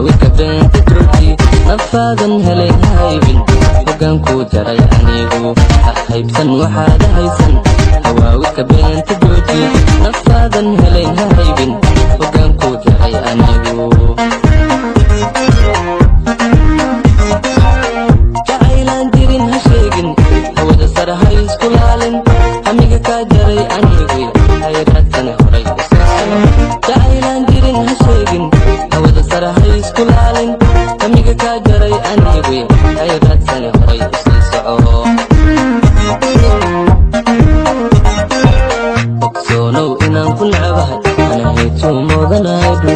hawaawika beenta jooji nafaadan helay haybin hogaanku jaray anigu haybsan waxaad haysan hawaawika beenta jooji nafaadan helay haybin hogaanku jaray anigu jacaylaan jirin ha sheegin hawada sare ha isku laalin amiga kaa jaray anigu hayraadkani horay jacaylaan jirin ha sheegin hawada sare ha isku laalin amiga kaa jaray anigu hayraadkani horay usii soco ogsoonow inaan ku necbahay ana haytuu moodanaydu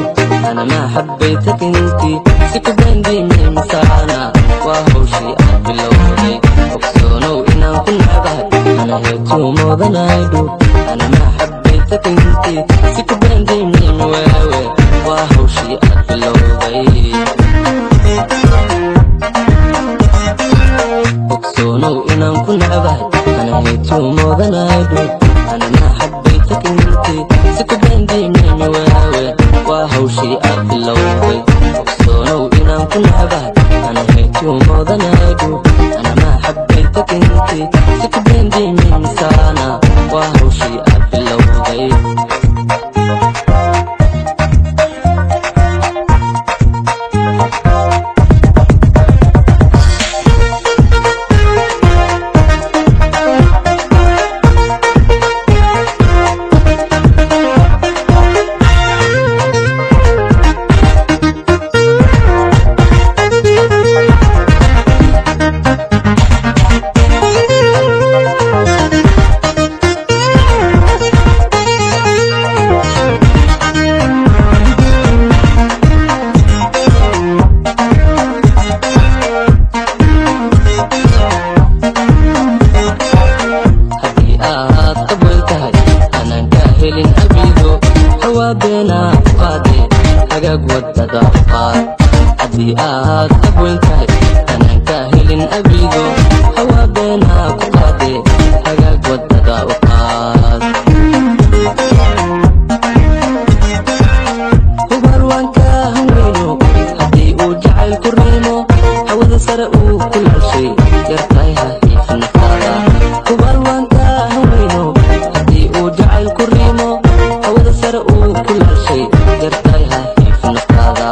ana maa xabbaytak intii si ku baandiimay misaana waa hawshii aad bilowday ogsoonow inaan ku necbahay ana haytuu moodanaydu ana maa xabbaytak intii si ku baandiimay miwaawe waa hawshii aad bilowday ogsoonow inaan ku necbahay ana haytuu moodanaydu ana maa xabbaytak intii si ku baandiimay miwaawe waa hawshii aad bilowday ogsoonow inaan ku necbahay ana haytuu moodanaydu ana maa xabbaytak intii si ku baandiimay misaana waa hawshii aad bilowday haddii aad abweyn tahay anaan ka helin abigo hawaa beenaa ku qaade hagaag wadada u qaad hubaal waan kaa haweyno haddii uu jacayl ku riimo hawada sare uu ku laashay yartahay ha hiifin naftaada hubaal waan kaa haweyno haddii uu jacayl ku riimo hawada sare uu ku laashay yartahay ha hiifin naftaada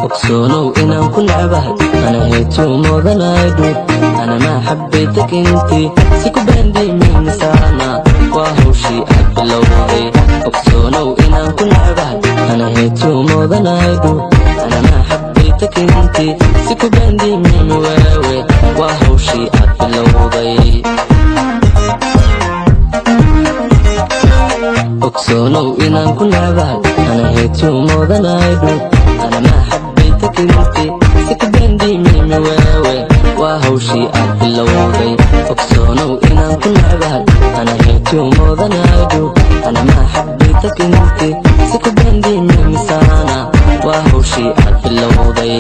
ogsoonow inaan ku necbahay ana haytuu moodanaydu ana maa xabbaytak intii si ku baandiimay misaana waa hawshii aad bilowday ogsoonow inaan ku necbahay ana haytuu moodanaydu ana maa xabbaytak intii si ku baandiimay miwaawe waa hawshii aad bilowday ogsoonow inaan ku necbahay ana haytuu moodanaydu ana maa xabbaytak intii si ku baandiimay miwaawe waa hawshii aad bilowday ogsoonow inaan ku necbahay ana haytuu moodanaydu ana maa xabbaytak intii si ku baandiimay misaana waa hawshii aad bilowday